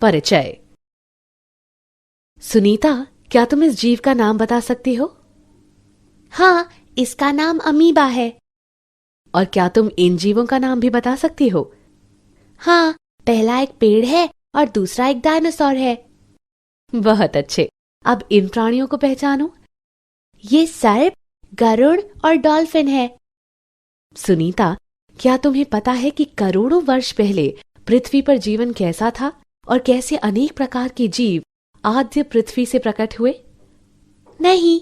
परिचय। सुनीता, क्या तुम इस जीव का नाम बता सकती हो? हाँ, इसका नाम अमीबा है। और क्या तुम इन जीवों का नाम भी बता सकती हो? हाँ, पहला एक पेड़ है और दूसरा एक डायनासोर है। बहुत अच्छे। अब इन प्राणियों को पहचानो। ये सर्प, गरुड़ और डॉल्फिन है। सुनीता, क्या तुम्हें पता है कि करोड़ों वर्ष पहले पृथ्वी पर जीवन कैसा था और कैसे अनेक प्रकार के जीव आद्य पृथ्वी से प्रकट हुए? नहीं।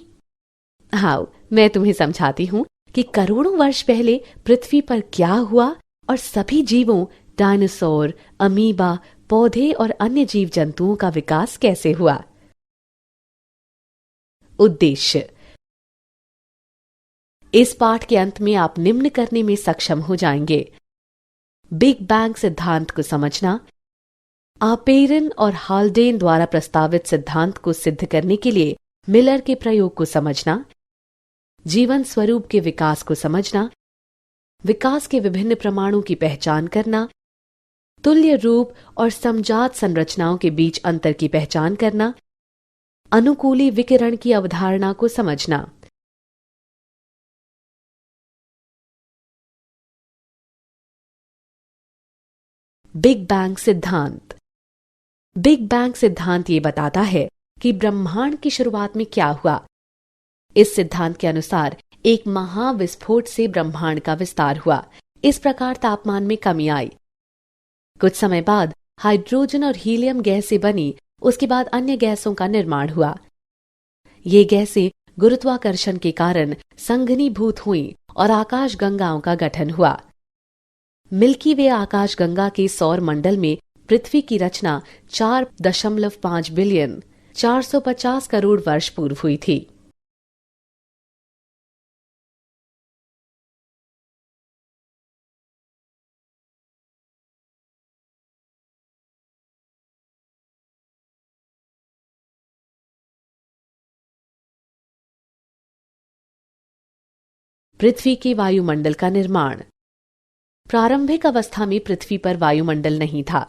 हाँ, मैं तुम्हें समझाती हूँ कि करोड़ों वर्ष पहले पृथ्वी पर क्या हुआ और सभी जीवों, डायनासोर, अमीबा, पौधे और अन्य जीव जंतुओं का विकास कैसे हुआ। उद्देश्य। इस पाठ के अंत में आप निम्न करने में सक्षम हो जाएंगे: बिग बैंग सिद्धांत को समझना, आपेरन और हाल्डेन द्वारा प्रस्तावित सिद्धांत को सिद्ध करने के लिए मिलर के प्रयोग को समझना, जीवन स्वरूप के विकास को समझना, विकास के विभिन्न प्रमाणों की पहचान करना, तुल्य रूप और समजात संरचनाओं के बीच अंतर की पहचान करना, अनुकूली विकिरण की अवधारणा को समझना। बिग बैंग सिद्धांत। बिग बैंग सिद्धांत ये बताता है कि ब्रह्मांड की शुरुआत में क्या हुआ। इस सिद्धांत के अनुसार एक महाविस्फोट से ब्रह्मांड का विस्तार हुआ। इस प्रकार तापमान में कमी आई। कुछ समय बाद हाइड्रोजन और हीलियम गैस से बनी, उसके बाद अन्य गैसों का निर्माण हुआ। ये गैसें गुरुत्वाकर्षण के कारण संघनीभूत हुईं और आकाश गंगाओं का गठन हुआ। मिल्की वे आकाश गंगा के सौर मंडल में पृथ्वी की रचना 4.5 बिलियन 450 करोड़ वर्ष पूर्व हुई थी। पृथ्वी के वायुमंडल का निर्माण। प्रारंभिक अवस्था में पृथ्वी पर वायुमंडल नहीं था।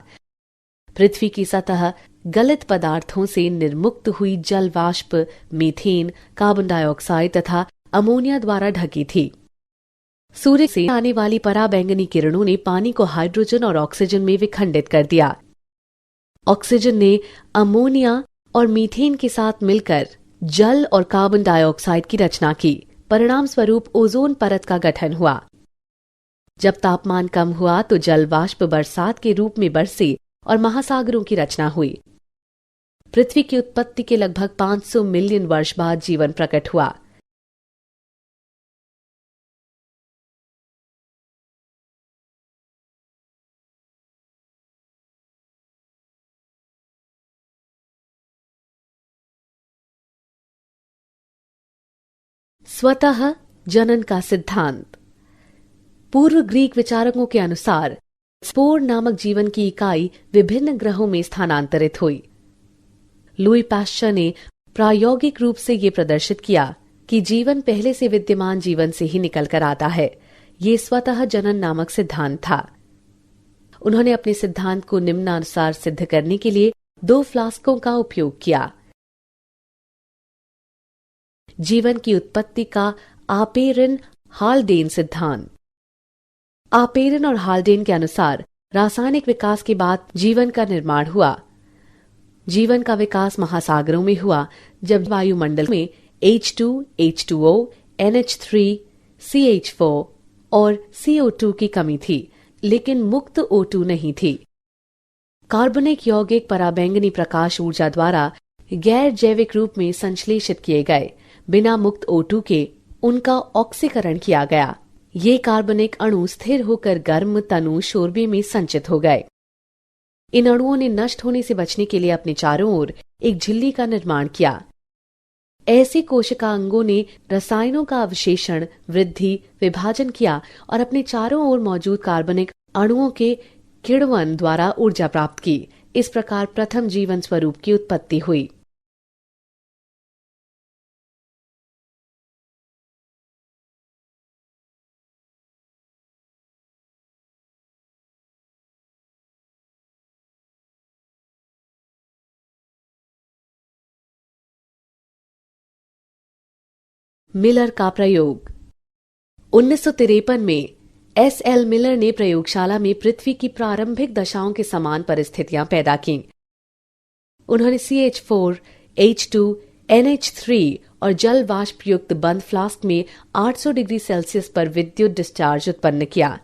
पृथ्वी की सतह गलित पदार्थों से निर्मुक्त हुई जल वाष्प, मीथेन, कार्बन डाइऑक्साइड तथा अमोनिया द्वारा ढकी थी। सूर्य से आने वाली पराबैंगनी किरणों ने पानी को हाइड्रोजन और ऑक्सीजन में विखंडित कर दिया। ऑक्सीजन ने अमोनिया और मीथेन के साथ मिलकर जल और कार्बन डाइऑक्साइड की रचना की। परिणाम स्वरूप ओजोन परत का गठन हुआ। जब तापमान कम हुआ तो जल वाष्प बरसात के रूप में बरसे और महासागरों की रचना हुई। पृथ्वी की उत्पत्ति के लगभग 500 मिलियन वर्ष बाद जीवन प्रकट हुआ। स्वतः जनन का सिद्धांत। पूर्व ग्रीक विचारकों के अनुसार स्पोर नामक जीवन की इकाई विभिन्न ग्रहों में स्थानांतरित हुई। लुई पाश्चर ने प्रायोगिक रूप से ये प्रदर्शित किया कि जीवन पहले से विद्यमान जीवन से ही निकल कर आता है। ये स्वतः जनन नामक सिद्धांत था। उन्होंने अपने सिद्धांत को निम्नानुसार सिद्ध करने के लिए 2 फ्लास्कों का उपयोग किया। जीवन की उत्पत्ति का आपेरन हाल्डेन सिद्धांत। आपेरन और हाल्डेन के अनुसार रासायनिक विकास के बाद जीवन का निर्माण हुआ। जीवन का विकास महासागरों में हुआ जब वायुमंडल में H2, H2O, NH3, CH4 और CO2 की कमी थी, लेकिन मुक्त O2 नहीं थी। कार्बनिक यौगिक पराबैंगनी प्रकाश ऊर्जा द्वारा गैर जैविक रूप में संश्लेषित किए गए। बिना मुक्त O2 के उनका ऑक्सीकरण किया गया। ये कार्बनिक अणु स्थिर होकर गर्म तनु शोरबे में संचित हो गए। इन अणुओं ने नष्ट होने से बचने के लिए अपने चारों ओर एक झिल्ली का निर्माण किया। ऐसे कोशिकांगों ने रसायनों का अवशेषण, वृद्धि, विभाजन किया और अपने चारों ओर मौजूद कार्बनिक अणुओं के किण्वन द्वारा ऊर्जा प्राप्त की। इस प्रकार प्रथम जीवन स्वरूप की उत्पत्ति हुई। मिलर का प्रयोग। 1953 में एस.एल. मिलर ने प्रयोगशाला में पृथ्वी की प्रारंभिक दशाओं के समान परिस्थितियां पैदा की। उन्होंने CH4, H2, NH3 और जल वाष्प युक्त बंद फ्लास्क में 800 डिग्री सेल्सियस पर विद्युत डिस्चार्ज उत्पन्न किया।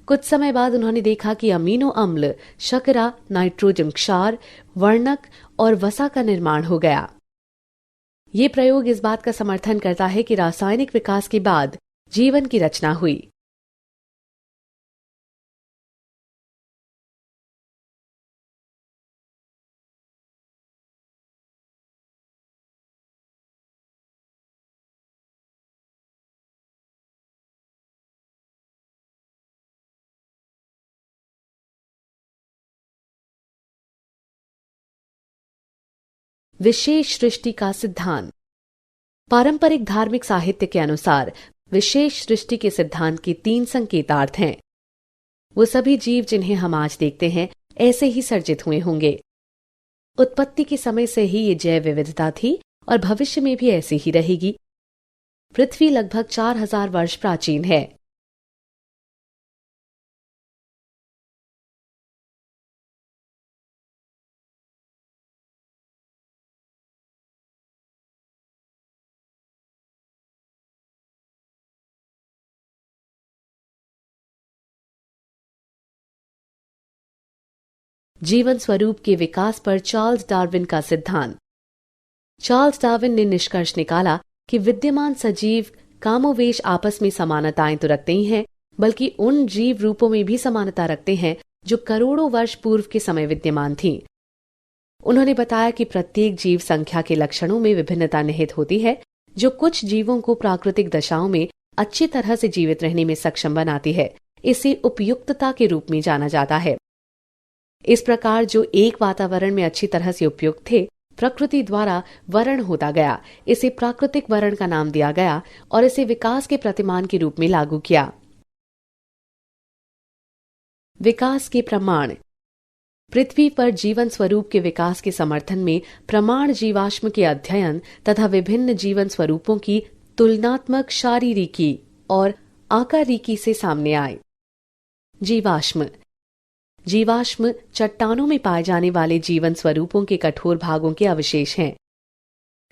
कुछ समय बाद उन्होंने देखा कि अमीनो अम्ल, शर्करा, नाइट्रोजन क्षार, वर्णक और वसा का निर्माण हो गया। ये प्रयोग इस बात का समर्थन करता है कि रासायनिक विकास के बाद जीवन की रचना हुई। विशेष सृष्टि का सिद्धांत। पारंपरिक धार्मिक साहित्य के अनुसार विशेष सृष्टि के सिद्धांत के 3 संकेतार्थ हैं। वो सभी जीव जिन्हें हम आज देखते हैं ऐसे ही सर्जित हुए होंगे। उत्पत्ति के समय से ही ये जैव विविधता थी और भविष्य में भी ऐसी ही रहेगी। पृथ्वी लगभग 4000 वर्ष प्राचीन है। जीवन स्वरूप के विकास पर चार्ल्स डार्विन का सिद्धांत। चार्ल्स डार्विन ने निष्कर्ष निकाला कि विद्यमान सजीव कामोवेश आपस में समानताएं तो रखते ही हैं, बल्कि उन जीव रूपों में भी समानता रखते हैं जो करोड़ों वर्ष पूर्व के समय विद्यमान थीं। उन्होंने बताया कि प्रत्येक जीव संख्या के लक्षणों में विभिन्नता निहित होती है, जो कुछ जीवों को प्राकृतिक दशाओं में अच्छी तरह से जीवित रहने में सक्षम बनाती है। इसे उपयुक्तता के रूप में जाना जाता है। इस प्रकार जो एक वातावरण में अच्छी तरह से उपयुक्त थे, प्रकृति द्वारा वर्ण होता गया। इसे प्राकृतिक वर्ण का नाम दिया गया और इसे विकास के प्रतिमान के रूप में लागू किया। विकास के प्रमाण। पृथ्वी पर जीवन स्वरूप के विकास के समर्थन में प्रमाण जीवाश्म के अध्ययन तथा विभिन्न जीवन स्वरूपों की तुलनात्मक शारीरिकी और आकारिकी से सामने आए। जीवाश्म। जीवाश्म चट्टानों में पाए जाने वाले जीवन स्वरूपों के कठोर भागों के अवशेष हैं।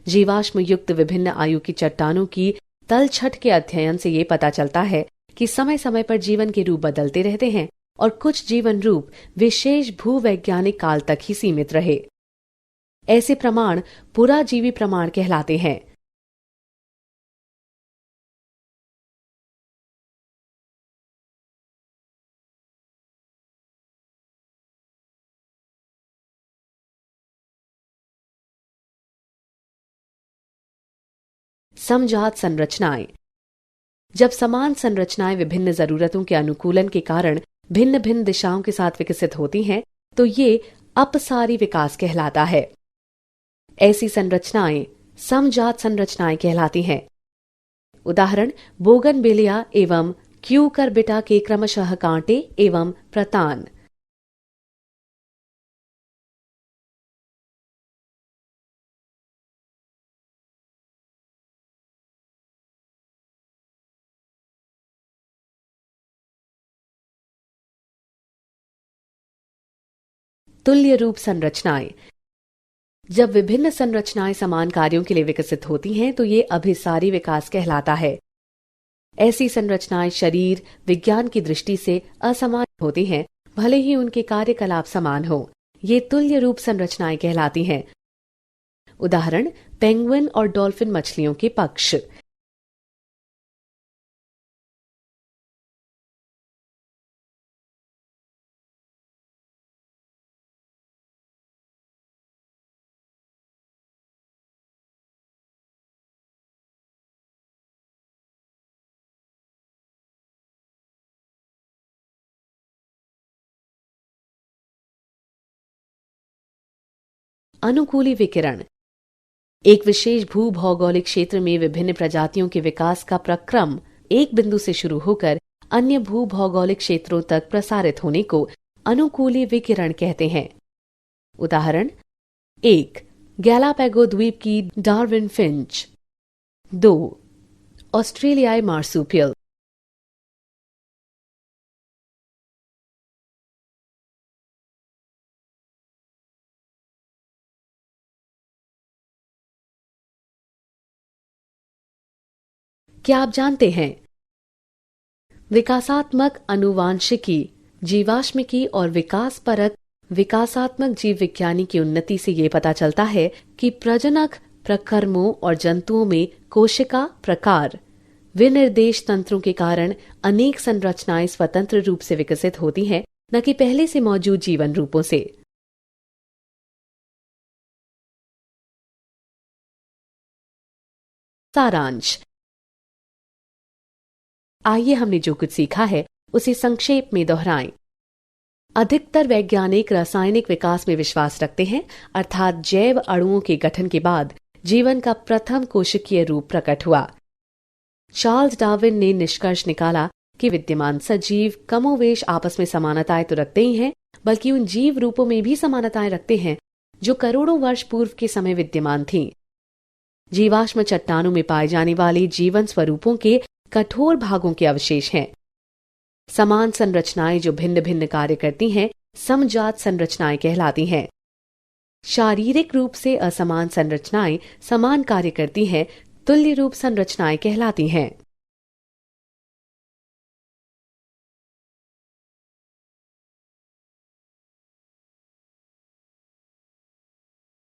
जीवाश्म युक्त विभिन्न आयु की चट्टानों की तलछट के अध्ययन से ये पता चलता है कि समय समय पर जीवन के रूप बदलते रहते हैं और कुछ जीवन रूप विशेष भूवैज्ञानिक काल तक ही सीमित रहे। ऐसे प्रमाण पुराजीवी प्रमाण कहलाते हैं। समजात संरचनाएं। जब समान संरचनाएं विभिन्न जरूरतों के अनुकूलन के कारण भिन्न भिन्न दिशाओं के साथ विकसित होती हैं, तो ये अपसारी विकास कहलाता है। ऐसी संरचनाएं समजात संरचनाएं कहलाती हैं। उदाहरण बोगनविलिया एवं क्यूकरबिटा के क्रमशः कांटे एवं प्रतान। तुल्य रूप संरचनाएं। जब विभिन्न संरचनाएं समान कार्यों के लिए विकसित होती हैं, तो ये अभिसारी विकास कहलाता है। ऐसी संरचनाएं शरीर विज्ञान की दृष्टि से असमान होती हैं, भले ही उनके कार्यकलाप समान हो। ये तुल्य रूप संरचनाएं कहलाती हैं। उदाहरण पेंगुइन और डॉल्फिन मछलियों के पक्ष। अनुकूली विकिरण। एक विशेष भूभौगोलिक क्षेत्र में विभिन्न प्रजातियों के विकास का प्रक्रम एक बिंदु से शुरू होकर अन्य भूभौगोलिक क्षेत्रों तक प्रसारित होने को अनुकूली विकिरण कहते हैं। उदाहरण 1. गैलापैगो द्वीप की डार्विन फिंच। 2. ऑस्ट्रेलियाई मार्सूपियल। क्या आप जानते हैं विकासात्मक आनुवांशिकी, जीवाश्मिकी और विकास परक विकासात्मक जीव विज्ञानी की उन्नति से ये पता चलता है कि प्रजनक प्रकर्मों और जंतुओं में कोशिका प्रकार विनिर्देश तंत्रों के कारण अनेक संरचनाएं स्वतंत्र रूप से विकसित होती हैं, न कि पहले से मौजूद जीवन रूपों से। सारांश। आइए हमने जो कुछ सीखा है उसे संक्षेप में दोहराएं। अधिकतर वैज्ञानिक रासायनिक विकास में विश्वास रखते हैं, अर्थात जैव अणुओं के गठन के बाद जीवन का प्रथम कोशिकीय रूप प्रकट हुआ। चार्ल्स डार्विन ने निष्कर्ष निकाला कि विद्यमान सजीव कमोवेश आपस में समानताएं तो रखते ही हैं, बल्कि उन जीव रूपों में भी समानताएं रखते हैं जो करोड़ों वर्ष पूर्व के समय विद्यमान थीं। जीवाश्म चट्टानों में पाए जाने वाले जीवन स्वरूपों के कठोर भागों के अवशेष हैं। समान संरचनाएं जो भिन्न भिन्न कार्य करती हैं, समजात संरचनाएं कहलाती हैं। शारीरिक रूप से असमान संरचनाएं समान कार्य करती हैं, तुल्य रूप संरचनाएं कहलाती हैं।